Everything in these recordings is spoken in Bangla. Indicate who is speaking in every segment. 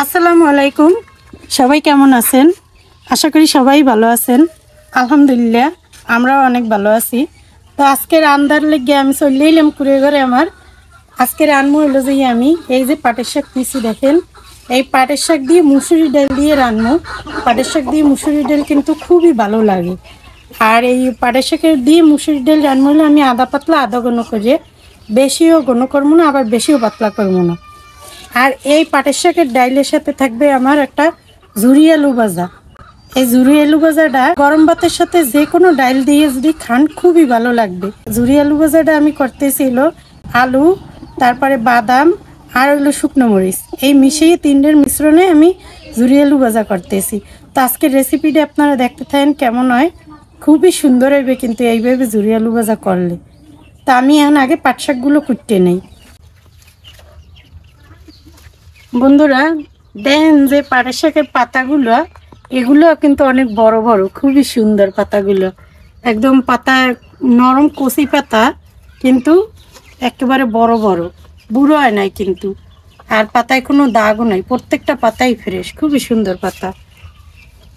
Speaker 1: আসসালামু আলাইকুম। সবাই কেমন আছেন? আশা করি সবাই ভালো আছেন। আলহামদুলিল্লাহ আমরাও অনেক ভালো আছি। তো আজকে রান্নার লেগে আমি চলে এলাম কুড়ে ঘরে। আমার আজকে রান্না হলো যে আমি এই যে পাটের শাক নিয়েছি, দেখেন এই পাটের শাক দিয়ে মুসুরি ডাল দিয়ে রান্না। পাটের শাক দিয়ে মুসুরি ডাল কিন্তু খুবই ভালো লাগে। আর এই পাটের শাকের দিয়ে মুসুরি ডাল রান্না হলে আমি আদা পাতলা আদা ঘন করে, বেশিও ঘন করবো না আবার বেশিও পাতলা করবো না। আর এই পাটের শাকের ডাইলের সাথে থাকবে আমার একটা ঝুরি আলু ভাজা। এই ঝুরি আলু ভাজাটা গরম ভাতের সাথে যে কোনো ডাইল দিয়ে যদি খান খুবই ভালো লাগবে। ঝুরি আলু ভাজাটা আমি করতেছিল আলু, তারপরে বাদাম আর হলো শুকনো মরিচ, এই মিশিয়ে তিনটের মিশ্রণে আমি ঝুরি আলু ভাজা করতেছি। তো আজকের রেসিপিটা আপনারা দেখতে থাকেন কেমন হয়। খুবই সুন্দর হইবে কিন্তু এইভাবে ঝুরি আলু ভাজা করলে। তা আমি এখন আগে পাট শাকগুলো কুটতে নেই। বন্ধুরা দেখেন যে পাটের শাকের পাতাগুলো, এগুলো কিন্তু অনেক বড় বড়, খুবই সুন্দর পাতাগুলো। একদম পাতা নরম কচি পাতা, কিন্তু একেবারে বড় বড়, বুড়ো হয় নাই কিন্তু। আর পাতায় কোনো দাগও নাই, প্রত্যেকটা পাতাই ফ্রেশ, খুবই সুন্দর পাতা।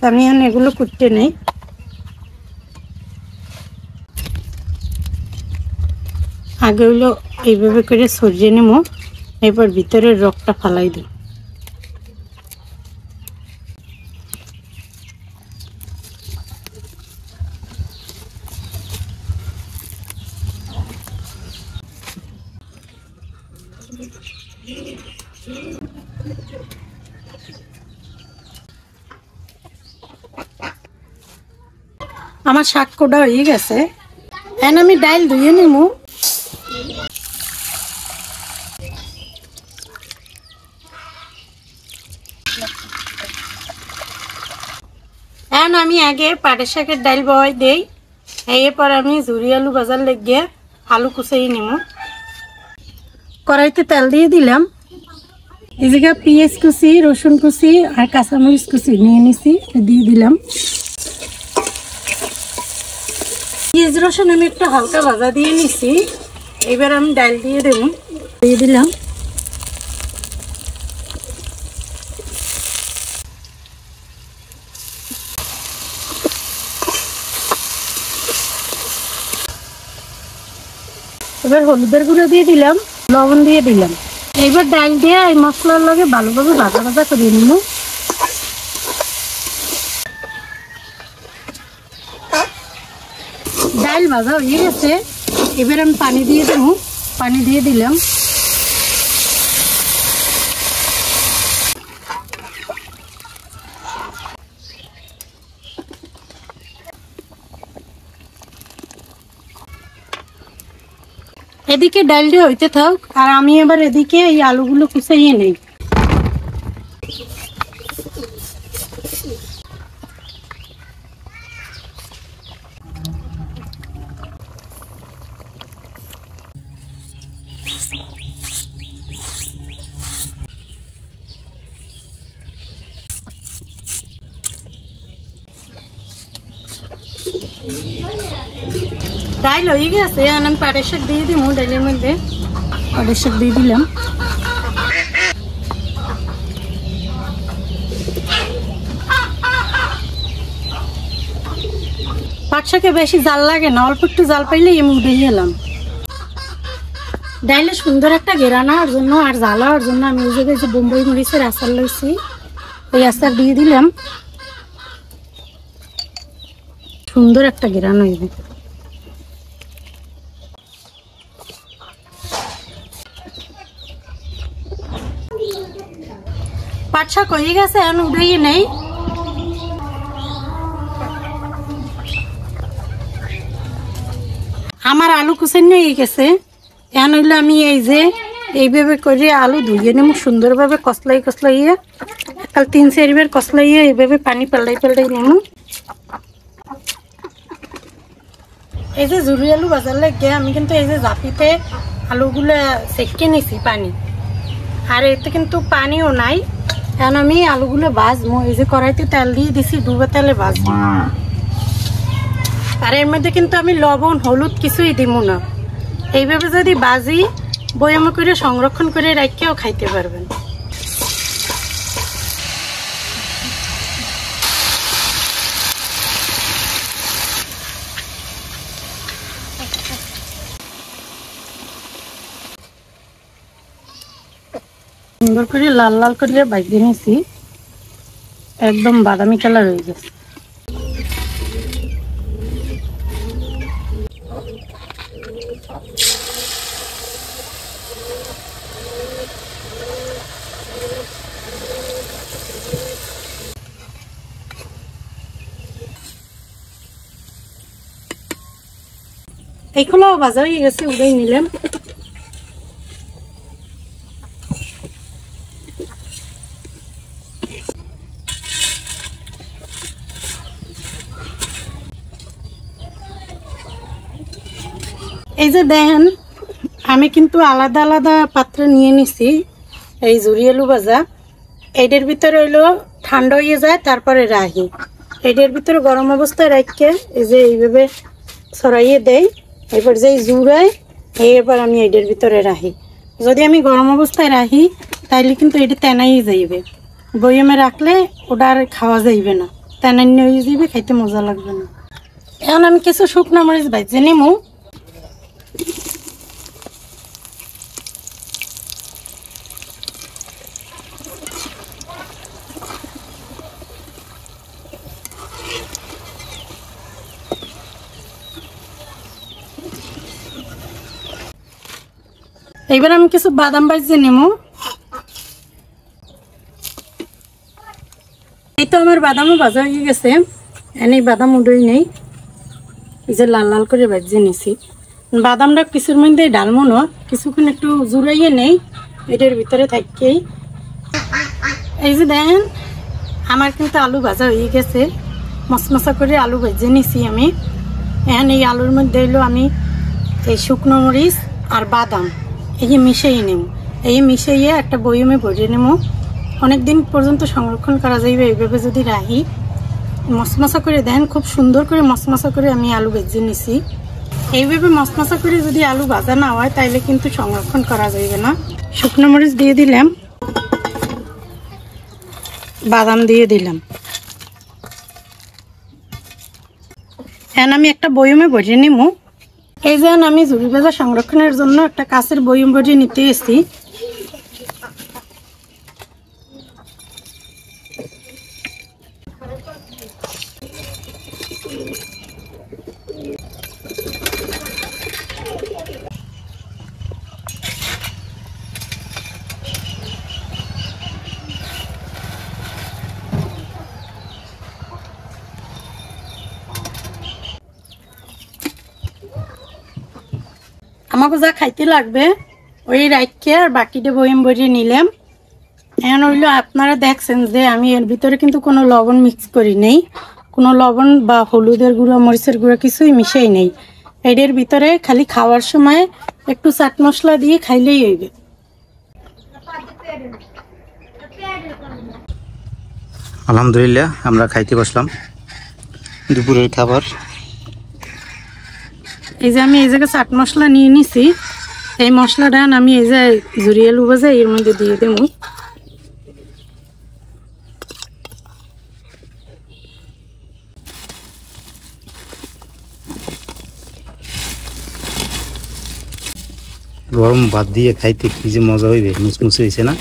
Speaker 1: আমি এখন এগুলো কুটতে নেই। আগে হলো এইভাবে করে সরিয়ে নেব, এবার ভিতরের রগটা ফালাই দিই। আমার শাক কোটা হয়ে গেছে, এখন আমি ডাইল ধুয়ে নেব। এখন আমি আগে পাটের শাকের ডাইল বয় দেই, এরপর আমি ঝুরি আলু ভাজার লেগে আলু কুচাই নেব। কড়াইতে তেল দিয়ে দিলাম। এই জায়গায় পেঁয়াজ কুচি, রসুন কুচি আর কাঁচামরিচ কুচি নিয়ে নিছি, দিয়ে দিলাম। পেঁয়াজ রসুন আমি একটু হালকা ভাজা দিয়ে নিছি, এবার আমি ডাল দিয়ে দেব, দিয়ে দিলাম। এবার হলুদের গুঁড়ো দিয়ে দিলাম, লবণ দিয়ে দিলাম। এইবার ডাল দিয়ে এই মশলার লগে ভালোভাবে ভাজা ভাজা করে নিব। ডাল ভাজা হয়ে গেছে, এবার আমি পানি দিয়ে দেব। পানি দিয়ে দিলাম। এদিকে ডালটা হইতে থাক, আর আমি এবার এদিকে এই আলুগুলো কুচাইয়ে নেই। ডাল হয়ে গেছে, আমি পাটের শাক দিয়ে দিব। ডালের মধ্যে পাটের শাক দিয়ে দিলাম। পাট শাকে বেশি জাল লাগে না, অল্প একটু জাল পাইলে আমি উঠে গেলাম। ডাইলে সুন্দর একটা ঘেরা নেওয়ার জন্য আর জাল হওয়ার জন্য আমি ওই জায়গায় যে বোম্বাই মরিচের আচার লইছি, ওই আচার দিয়ে দিলাম। সুন্দর একটা ঘেরা হইবে। পাট শাক হয়ে গেছে, এখন উঠেই নেই। আমার আলু কুচানো হয়ে গেছে, এখন হইলে আমি এই যে এইভাবে করে আলু ধুয়ে নেব সুন্দরভাবে, কসলাই কসলাইয়ে কাল 3-4 বার কসলাইয়ে এইভাবে পানি পাল্টাই পাল্টাই নেব। এই যে ঝুরি আলু ভাজার লাগে আমি কিন্তু এই যে জাপিতে আলুগুলো সেকে নিছি পানি, আর এতে কিন্তু পানিও নাই। এখন আমি আলুগুলো ভাজবো। এই যে কড়াইতে তেল দিয়ে দিছি, ডুবা তেলে ভাজবো। আর এর মধ্যে কিন্তু আমি লবণ হলুদ কিছুই দিব না। এইভাবে যদি ভাজি বয়ামে করে সংরক্ষণ করে রাখিও খাইতে পারবেন। সুন্দর করে লাল লাল করে ভাজে নিয়েছি, একদম বাদামি কালার হয়ে গেছে। এইগুলো ভাজা হয়ে গেছে, উড়াই নিলাম। এই যে দেখেন, আমি কিন্তু আলাদা আলাদা পাত্রে নিয়ে নিছি এই ঝুরি আলু ভাজা। এইটার ভিতরে হইলো ঠান্ডা হয়ে যায়, তারপরে রাখি। এইটার ভিতরে গরম অবস্থায় রাখকে এই যে এইভাবে ছড়াইয়ে দেয়, এরপর যে জুড়ায় এরপর আমি এইটার ভিতরে রাখি। যদি আমি গরম অবস্থায় রাখি তাইলে কিন্তু এটা তেনাই যাইবে, বইমে রাখলে ওটা আর খাওয়া যাইবে না, তেনান্য হয়ে যাইবে, খাইতে মজা লাগবে না। এখন আমি কিছু শুকনো মরিচ ভাজে নিমু। এইবার আমি কিছু বাদাম ভাজে নেবো। এই তো আমার বাদামও ভাজা হয়ে গেছে, এনেই বাদাম উঠোই নেই, এই যে লাল লাল করে ভাজে নিছি। বাদামটা কিছুর মধ্যে ডালমো না, কিছুক্ষণ একটু জুড়াইয়ে নেই এটার ভিতরে থাকেই। এই যে দেখেন, আমার কিন্তু আলু ভাজা হয়ে গেছে, মশমশা করে আলু ভেজে নিছি আমি। এখন এই আলুর মধ্যে হইলো আমি এই শুকনো মরিচ আর বাদাম এই মিশিয়ে নেব। এই মিশিয়ে একটা বয়মে ভরে নেব, অনেক দিন পর্যন্ত সংরক্ষণ করা যাইবে এইভাবে যদি রাখি। মশমশা করে দেন, খুব সুন্দর করে মশমশা করে আমি আলু ভেজে নিছি। এইভাবে মশমশা করে যদি আলু ভাজা না হয় তাইলে কিন্তু সংরক্ষণ করা যাইবে না। শুকনো মরিচ দিয়ে দিলাম, বাদাম দিয়ে দিলাম। এখন আমি একটা বয়মে ভরে নেব। এই যে আমি ঝুরি ভাজা সংরক্ষণের জন্য একটা কাঁচের বয়ম ভরে নিতে এসেছি। আমাকে যা খাইতে লাগবে ওই রাখকে আর বাকিটা বয়ম ভরিয়ে নিলাম। এখন হইলো আপনারা দেখছেন যে আমি এর ভিতরে কিন্তু কোনো লবণ মিক্স করি নেই, কোনো লবণ বা হলুদের গুঁড়া মরিচের গুঁড়া কিছুই মিশাই নেই। এর ভিতরে খালি খাওয়ার সময় একটু চাট মশলা দিয়ে খাইলেই হইবে।
Speaker 2: আলহামদুলিল্লাহ, আমরা খাইতে বসলাম দুপুরের খাবার।
Speaker 1: এই যে আমি এই জায়গায় চাট মশলা নিয়ে নিছি, এই মশলাটা আমি এই যে ঝুরি আলু ভাজা এর মধ্যে দিয়ে দেবো।
Speaker 2: গরম ভাত দিয়ে খাইতে কি যে মজা হইবে, মুসমুসে হয়েছে না?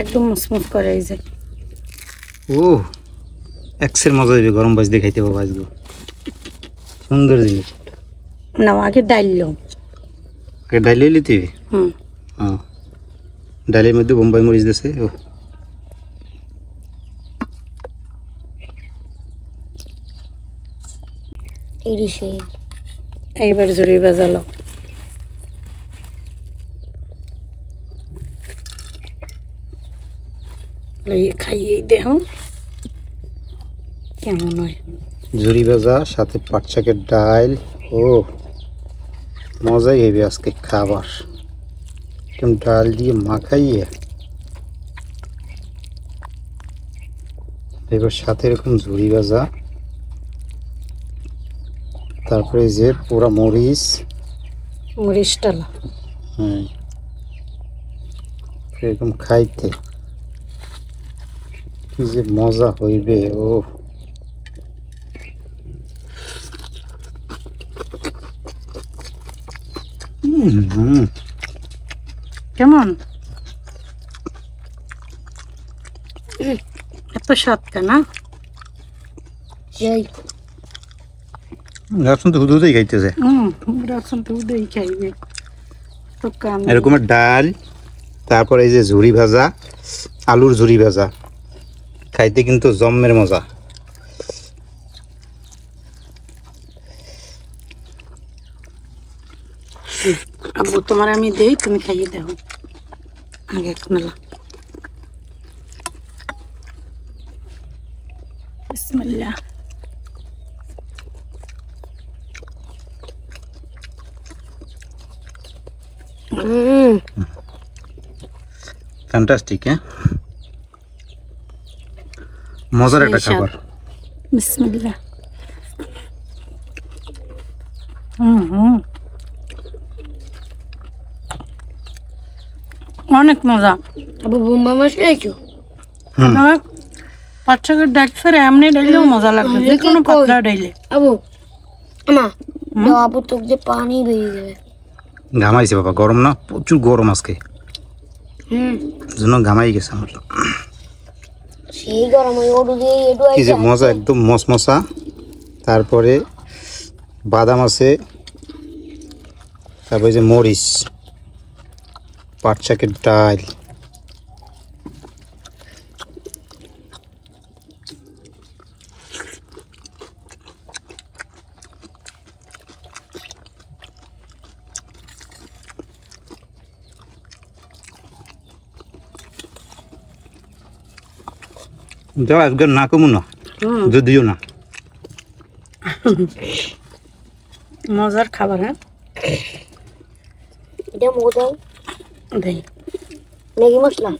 Speaker 1: একদম মুসমুস করে। এই যে
Speaker 2: ও এক্সের মজা হইবে, গরম ভাজ দিয়ে খাইতে পাবো। আজকে সুন্দর জিনিস।
Speaker 1: না আগে ডাইল
Speaker 2: ডাইলে লিতে হবে। হ্যাঁ, ডাইলের মধ্যে বোম্বাই মরিচ দিয়েছে। ও
Speaker 1: এইবার ঝুরি ভাজালো খাইয়ে দেখো কেমন হয়।
Speaker 2: ঝুরি ভাজা সাথে পাট শাকের ডাল, ও মজাই হইবে আজকে খাবার। একদম ডাল দিয়ে মাখাইয়ে এবার সাথে এরকম ঝুরি ভাজা, তারপরে যে পোড়া মরিচ,
Speaker 1: মরিচটালা
Speaker 2: এরকম খাইতে কি যে মজা হইবে। ও
Speaker 1: কেমন এত স্বাদ কেনা
Speaker 3: সেই
Speaker 2: রাসন তো হুদুতেই খাইতেছে
Speaker 1: রাসন তো উদয় খাইবে তো কাম
Speaker 2: এরকমের ডাল, তারপরে এই যে ঝুরি ভাজা, আলুর ঝুরি ভাজা খাইতে কিন্তু জম্মের মজা।
Speaker 1: আব্বু তোমার আমি দেই, তুমি খাইয়ে দাও আগে কোনলা। বিসমিল্লাহ।
Speaker 2: ফ্যান্টাস্টিক, হ্যাঁ, মজার একটা
Speaker 1: সেই স্বাদ।
Speaker 2: খাবার।
Speaker 1: বিসমিল্লাহ। হুম, অনেক মজা।
Speaker 3: আবু বোম্বা মাছ খেয়েছো?
Speaker 1: আমার পাঁচশোকের ডাক ফেরে এমনি ডাইলেও মজা লাগবে, যে কোনো পাতলা ডাইলে।
Speaker 3: আবু মা দাও, আবু তোকে যে পানি বেরিয়ে যাবে।
Speaker 2: ঘামাইছে বাবা, গরম না, প্রচুর গরম আজকে, জন্য ঘামাই গেছে আমার।
Speaker 3: সেই গরম ওই ওডু দিয়ে এডু
Speaker 2: কি যে মজা, একদম মশমশা। তারপরে বাদাম আছে, তারপরে যে মরিচ, পাট শাকের ডাল, যাও আজকে না কমু না, যদিও না
Speaker 1: মজার খাবার। হ্যাঁ,
Speaker 3: এটা মজা
Speaker 1: দেই।
Speaker 3: ম্যাগি মশলা।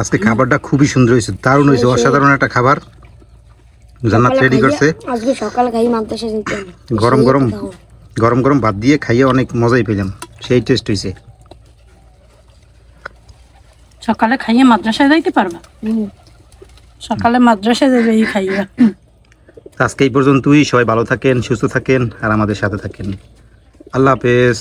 Speaker 2: আজকে খাবারটা খুবই সুন্দর হয়েছে, দারুণ হয়েছে, অসাধারণ একটা খাবার জান্নাত রেডি করছে।
Speaker 3: আজকে সকালে খাই মাদ্রাসা যেতে হবে।
Speaker 2: গরম গরম গরম গরম ভাত দিয়ে খাইয়ে অনেক মজাই পেলাম, সেই টেস্ট হয়েছে।
Speaker 1: সকালে খাইয়ে মাদ্রাসায় যাইতে পারবা? সকালে মাদ্রাসায় যাবে এই খাইয়া।
Speaker 2: আজকে এই পর্যন্তই, সবাই ভালো থাকেন, সুস্থ থাকেন আর আমাদের সাথে থাকেন। আল্লাহ হাফেজ।